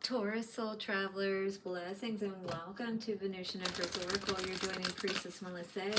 Taurus soul travelers, blessings and welcome to Venusian Empress Oracle. You're joining Priestess Melissa.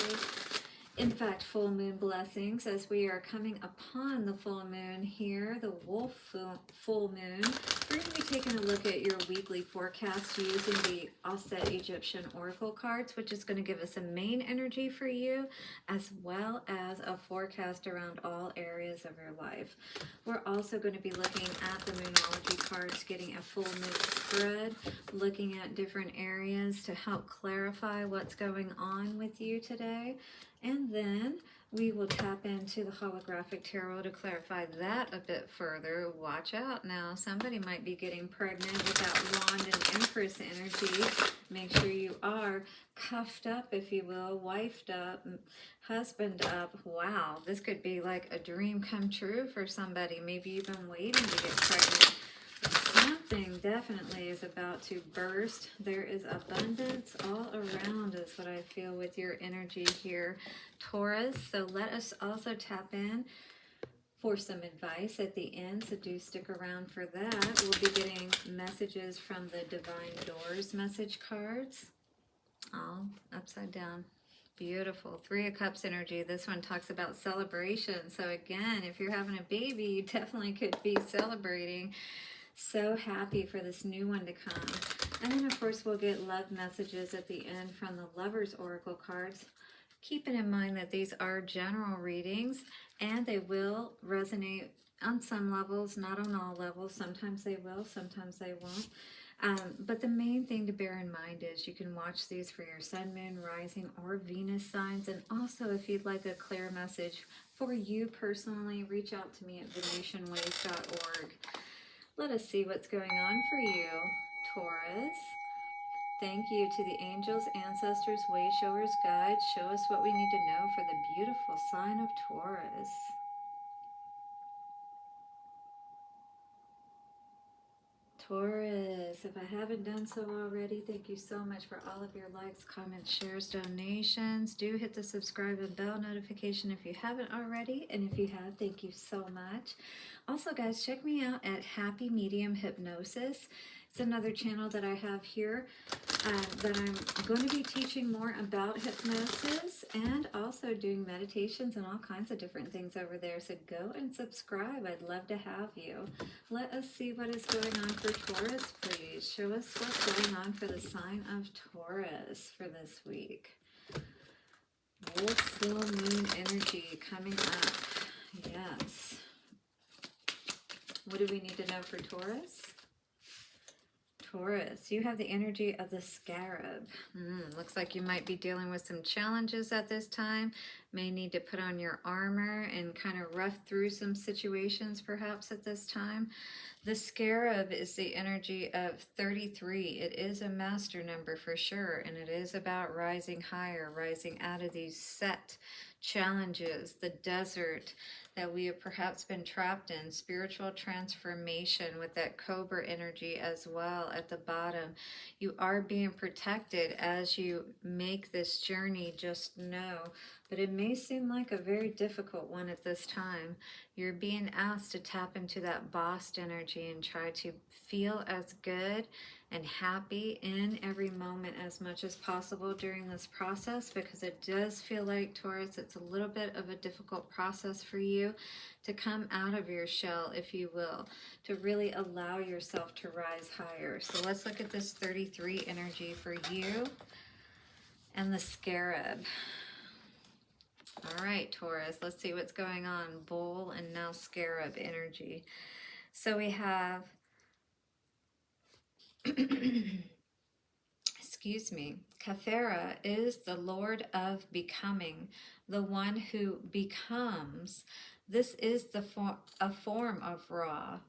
In fact, full moon blessings as we are coming upon the full moon here, the wolf full moon. We're going to be taking a look at your weekly forecast using the offset Egyptian oracle cards, which is going to give us a main energy for you as well as a forecast around all areas of your life. We're also going to be looking at the moonology cards, getting a full moon spread, looking at different areas to help clarify what's going on with you today. And then we will tap into the holographic tarot to clarify that a bit further. Watch out now. Somebody might be getting pregnant with that wand and empress energy. Make sure you are cuffed up, if you will, wifed up, husband up. Wow, this could be like a dream come true for somebody. Maybe you've been waiting to get pregnant. Something definitely is about to burst. There is abundance all around is what I feel with your energy here, Taurus. So let us also tap in for some advice at the end, so do stick around for that. We'll be getting messages from the Divine Doors message cards. All upside down. Beautiful. Three of Cups energy. This one talks about celebration. So again, if you're having a baby, you definitely could be celebrating. So happy for this new one to come. And then of course we'll get love messages at the end from the Lovers Oracle cards. Keeping in mind that these are general readings and they will resonate on some levels, not on all levels. Sometimes they will, sometimes they won't. But the main thing to bear in mind is you can watch these for your sun, moon, rising, or Venus signs. And also if you'd like a clear message for you personally, reach out to me at venusianways.org. Let us see what's going on for you, Taurus. Thank you to the angels, ancestors, way showers, guides. Show us what we need to know for the beautiful sign of Taurus. Taurus, if I haven't done so already, thank you so much for all of your likes, comments, shares, donations. Do hit the subscribe and bell notification if you haven't already. And if you have, thank you so much. Also, guys, check me out at Happy Medium Hypnosis. It's another channel that I have here that I'm going to be teaching more about hypnosis and also doing meditations and all kinds of different things over there. So go and subscribe. I'd love to have you. Let us see what is going on for Taurus, please. Show us what's going on for the sign of Taurus for this week. Wolf full moon energy coming up. Yes. What do we need to know for Taurus? Taurus, you have the energy of the scarab. Looks like you might be dealing with some challenges at this time. May need to put on your armor and kind of rough through some situations perhaps at this time. The scarab is the energy of 33. It is a master number for sure, and it is about rising higher, rising out of these set challenges, the desert that we have perhaps been trapped in, spiritual transformation with that cobra energy as well at the bottom. You are being protected as you make this journey, just know. But it may seem like a very difficult one at this time. You're being asked to tap into that boss energy and try to feel as good and happy in every moment as much as possible during this process, because it does feel like, Taurus, it's a little bit of a difficult process for you to come out of your shell, if you will, to really allow yourself to rise higher. So let's look at this 33 energy for you and the scarab. All right, Taurus, let's see what's going on. Bull and now scarab energy. So we have excuse me, Kafera is the Lord of becoming, the one who becomes. This is a form of Ra,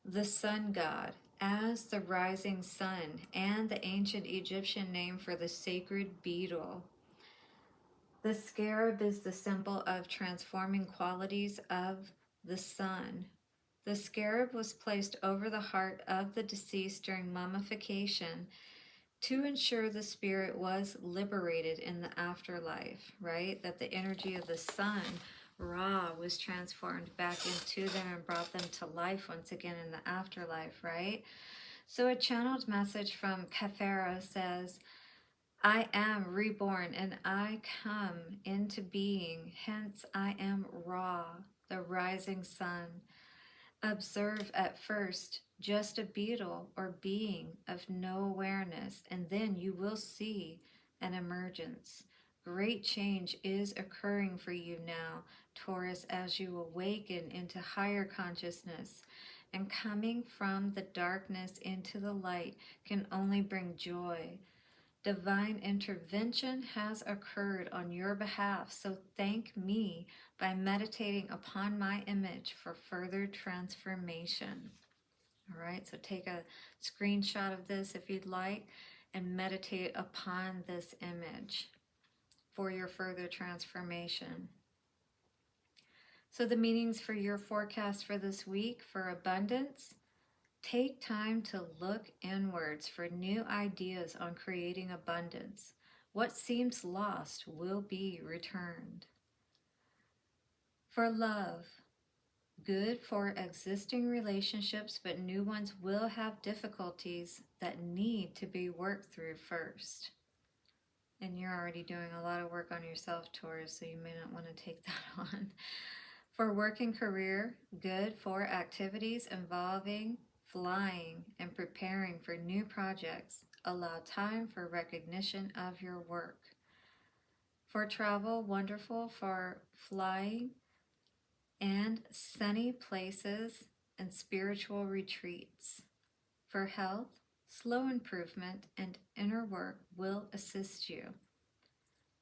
the sun god, as the rising sun, and the ancient Egyptian name for the sacred beetle. The scarab is the symbol of transforming qualities of the sun. The scarab was placed over the heart of the deceased during mummification to ensure the spirit was liberated in the afterlife, right? That the energy of the sun, Ra, was transformed back into them and brought them to life once again in the afterlife, right? So a channeled message from Kefera says, I am reborn and I come into being, hence I am Ra, the rising sun. Observe at first just a beetle or being of no awareness, and then you will see an emergence. Great change is occurring for you now, Taurus, as you awaken into higher consciousness. And coming from the darkness into the light can only bring joy. Divine intervention has occurred on your behalf, so thank me by meditating upon my image for further transformation. All right, so take a screenshot of this if you'd like and meditate upon this image for your further transformation. So the meanings for your forecast for this week: for abundance, take time to look inwards for new ideas on creating abundance. What seems lost will be returned. For love, good for existing relationships, but new ones will have difficulties that need to be worked through first. And you're already doing a lot of work on yourself, Taurus, so you may not want to take that on. For work and career, good for activities involving flying and preparing for new projects. Allow time for recognition of your work. For travel, wonderful for flying and sunny places and spiritual retreats. For health, slow improvement and inner work will assist you.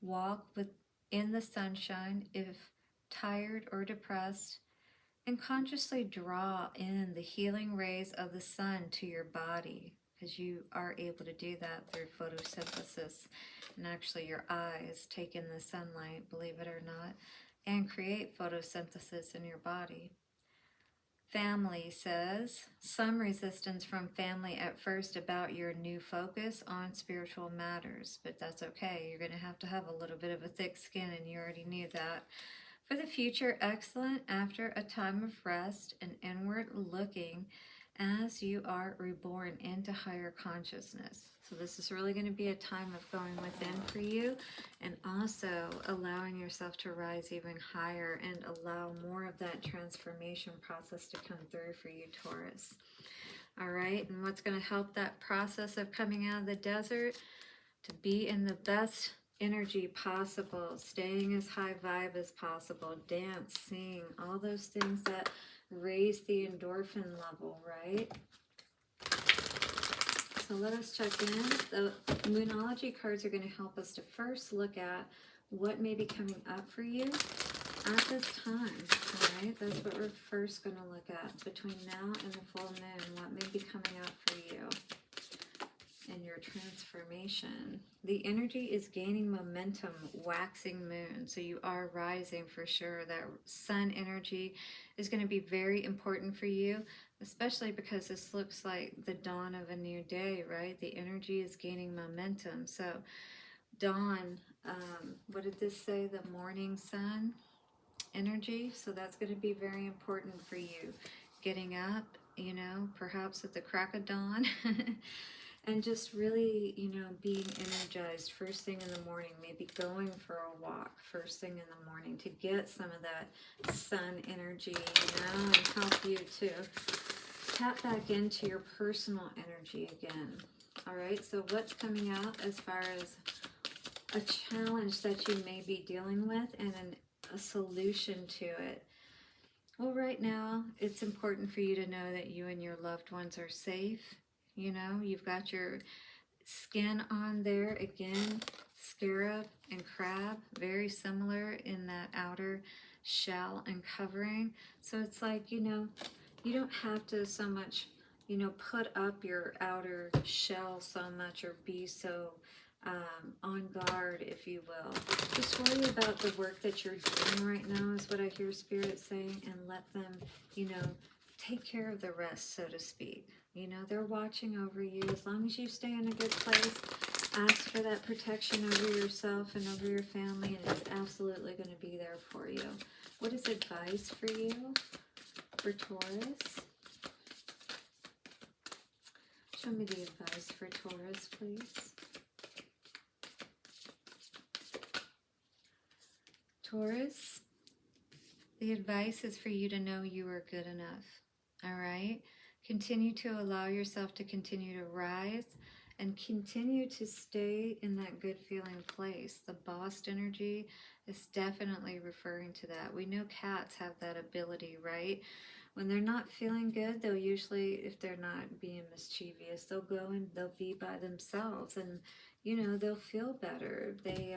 Walk within the sunshine if tired or depressed, and consciously draw in the healing rays of the sun to your body, because you are able to do that through photosynthesis. And actually your eyes take in the sunlight, believe it or not, and create photosynthesis in your body. Family says, some resistance from family at first about your new focus on spiritual matters, but that's okay. You're going to have a little bit of a thick skin, and you already knew that. For the future, excellent after a time of rest and inward looking as you are reborn into higher consciousness. So this is really going to be a time of going within for you, and also allowing yourself to rise even higher and allow more of that transformation process to come through for you, Taurus. All right, and what's going to help that process of coming out of the desert? To be in the best energy possible, staying as high vibe as possible, dance, sing, all those things that raise the endorphin level, right? So let us check in. The Moonology cards are going to help us to first look at what may be coming up for you at this time, all right? That's what we're first going to look at between now and the full moon, what may be coming up for you in your transformation. The energy is gaining momentum, waxing moon, so you are rising for sure. That sun energy is going to be very important for you, especially because this looks like the dawn of a new day, right? The energy is gaining momentum. So dawn, what did this say? The morning sun energy. So that's going to be very important for you. Getting up, you know, perhaps at the crack of dawn. And just really, you know, being energized first thing in the morning, maybe going for a walk first thing in the morning to get some of that sun energy, you know, and help you to tap back into your personal energy again. All right, so what's coming out as far as a challenge that you may be dealing with and a solution to it? Well, right now, it's important for you to know that you and your loved ones are safe. You know, you've got your skin on there. Again, scarab and crab, very similar in that outer shell and covering. So it's like, you know, you don't have to so much, you know, put up your outer shell so much or be so on guard, if you will. Just worry about the work that you're doing right now is what I hear Spirit saying, and let them, you know, take care of the rest, so to speak. You know, they're watching over you. As long as you stay in a good place, ask for that protection over yourself and over your family, and it's absolutely going to be there for you. What is advice for you, for Taurus? Show me the advice for Taurus, please. Taurus, the advice is for you to know you are good enough. All right? Continue to allow yourself to continue to rise and continue to stay in that good feeling place. The boss energy is definitely referring to that. We know cats have that ability, right? When they're not feeling good, they'll usually, if they're not being mischievous, they'll go and they'll be by themselves, and you know, they'll feel better. They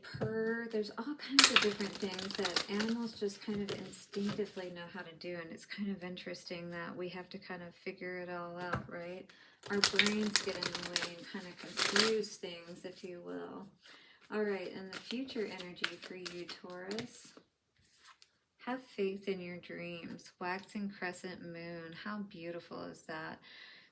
purr. There's all kinds of different things that animals just kind of instinctively know how to do, and it's kind of interesting that we have to kind of figure it all out, right? Our brains get in the way and kind of confuse things, if you will. All right, and the future energy for you, Taurus. Have faith in your dreams. Waxing crescent moon. How beautiful is that?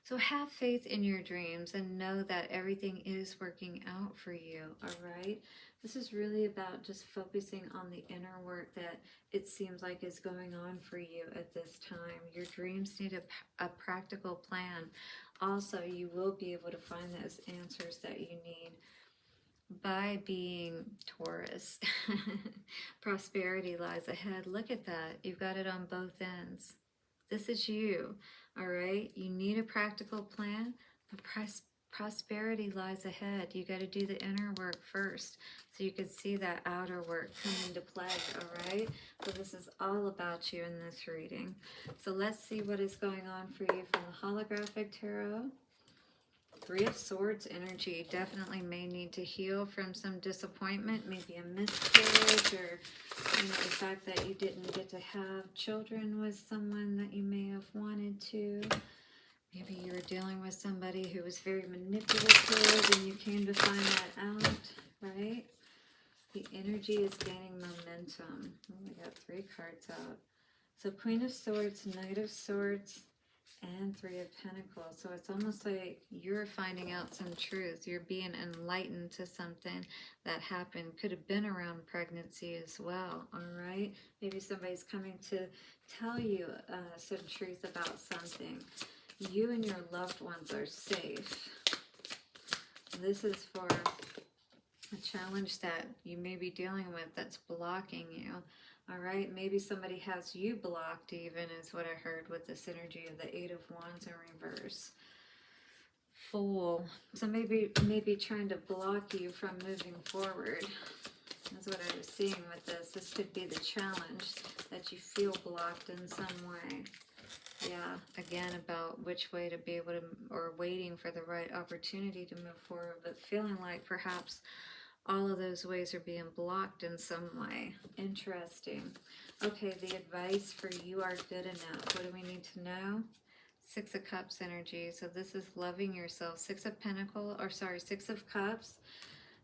So have faith in your dreams and know that everything is working out for you, all right? This is really about just focusing on the inner work that it seems like is going on for you at this time. Your dreams need a practical plan. Also, you will be able to find those answers that you need by being Taurus. Prosperity lies ahead. Look at that. You've got it on both ends. This is you, all right? You need a practical plan, but prosperity lies ahead. You got to do the inner work first so you can see that outer work come into play, all right? So this is all about you in this reading. So let's see what is going on for you from the holographic tarot. Three of Swords energy. Definitely may need to heal from some disappointment, maybe a miscarriage, or you know, the fact that you didn't get to have children with someone that you may have wanted to. Maybe you were dealing with somebody who was very manipulative and you came to find that out, right? The energy is gaining momentum. Oh, we got 3 cards out. So Queen of Swords, Knight of Swords, and 3 of Pentacles. So it's almost like you're finding out some truth. You're being enlightened to something that happened. Could have been around pregnancy as well, all right? Maybe somebody's coming to tell you some truth about something. You and your loved ones are safe. This is for a challenge that you may be dealing with that's blocking you. All right, maybe somebody has you blocked even, is what I heard with this energy of the 8 of Wands in reverse. Fool. So maybe trying to block you from moving forward. That's what I was seeing with this. This could be the challenge, that you feel blocked in some way. Yeah, again, about which way to be able to, or waiting for the right opportunity to move forward, but feeling like perhaps all of those ways are being blocked in some way. Interesting. Okay, the advice for you are good enough. What do we need to know? 6 of Cups energy. So this is loving yourself. 6 of Pentacles, or sorry, 6 of Cups.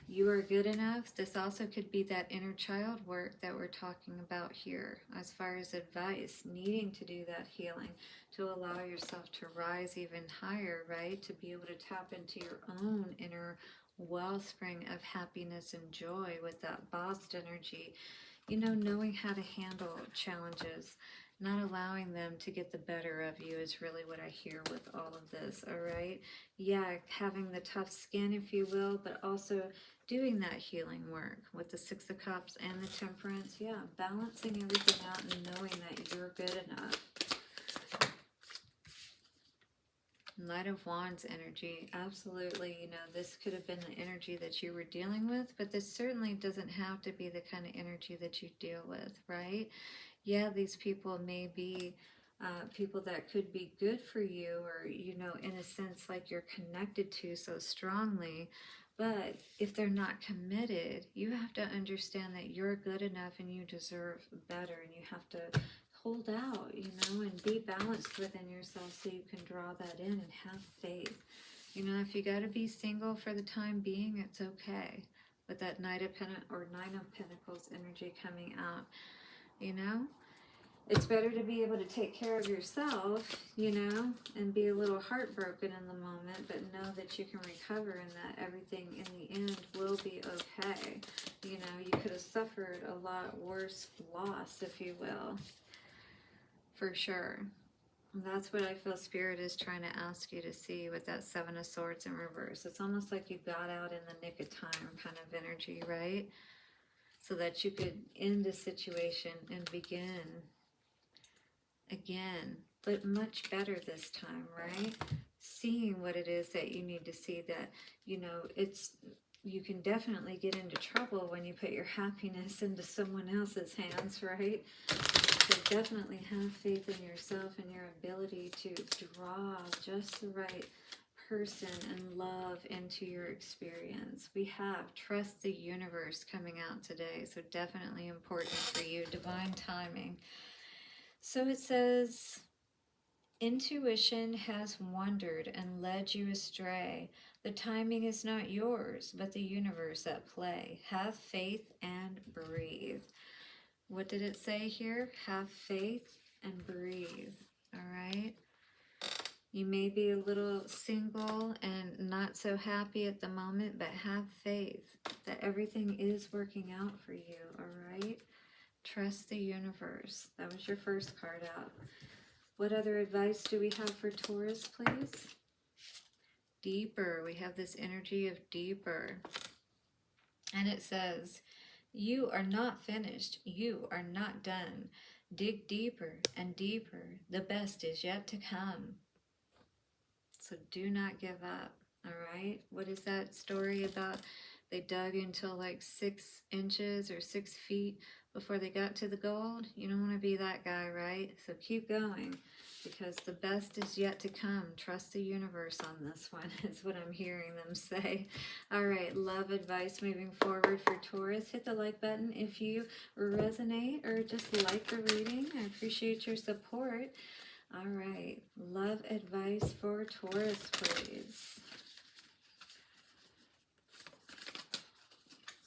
You are good enough. This also could be that inner child work that we're talking about here, as far as advice, needing to do that healing, to allow yourself to rise even higher, right? To be able to tap into your own inner wellspring of happiness and joy with that boss energy. You know, knowing how to handle challenges, not allowing them to get the better of you is really what I hear with all of this, all right? Yeah, having the tough skin, if you will, but also doing that healing work with the 6 of Cups and the Temperance. Yeah, balancing everything out and knowing that you're good enough. Knight of Wands energy. Absolutely, you know, this could have been the energy that you were dealing with, but this certainly doesn't have to be the kind of energy that you deal with, right? Yeah, these people may be people that could be good for you, or, you know, in a sense like you're connected to so strongly. But if they're not committed, you have to understand that you're good enough and you deserve better, and you have to hold out, you know, and be balanced within yourself so you can draw that in and have faith. You know, if you got to be single for the time being, it's okay. With that Knight of Nine of Pentacles energy coming out, you know, it's better to be able to take care of yourself, you know, and be a little heartbroken in the moment, but know that you can recover and that everything in the end will be okay. You know, you could have suffered a lot worse loss, if you will, for sure. That's what I feel Spirit is trying to ask you to see with that Seven of Swords in reverse. It's almost like you got out in the nick of time kind of energy, right? So that you could end a situation and begin again, but much better this time, right? Seeing what it is that you need to see, that, you know, you can definitely get into trouble when you put your happiness into someone else's hands, right? So definitely have faith in yourself and your ability to draw just the right person and love into your experience. We have trust the universe coming out today, so definitely important for you. Divine timing. So it says, intuition has wandered and led you astray. The timing is not yours, but the universe at play. Have faith and breathe. What did it say here? Have faith and breathe. All right. You may be a little single and not so happy at the moment, but have faith that everything is working out for you. All right. Trust the universe. That was your first card out. What other advice do we have for Taurus, please? Deeper. We have this energy of deeper. And it says, you are not finished. You are not done. Dig deeper and deeper. The best is yet to come. So do not give up. All right. What is that story about? They dug until like 6 inches or 6 feet before they got to the gold. You don't want to be that guy, right? So keep going, because the best is yet to come. Trust the universe on this one, is what I'm hearing them say. All right, love advice moving forward for Taurus. Hit the like button if you resonate or just like the reading. I appreciate your support. All right, love advice for Taurus, please.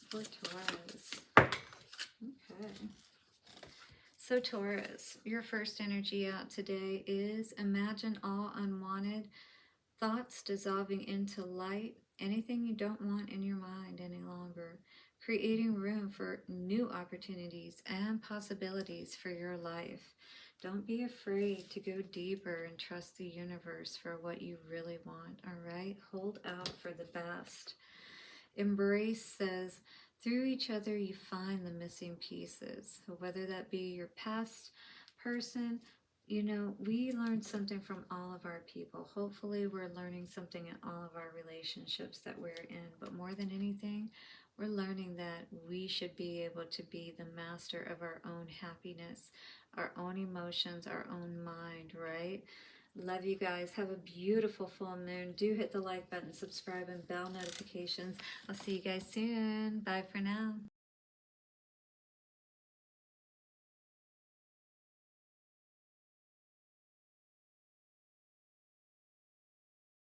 For Taurus. Okay. So Taurus, your first energy out today is imagine all unwanted thoughts dissolving into light, anything you don't want in your mind any longer, creating room for new opportunities and possibilities for your life. Don't be afraid to go deeper and trust the universe for what you really want, all right? Hold out for the best. Embrace says, through each other you find the missing pieces. So whether that be your past person, you know, we learn something from all of our people. Hopefully we're learning something in all of our relationships that we're in. But more than anything, we're learning that we should be able to be the master of our own happiness, our own emotions, our own mind, right? Love you guys. Have a beautiful full moon. Do hit the like button, subscribe, and bell notifications. I'll see you guys soon. Bye for now.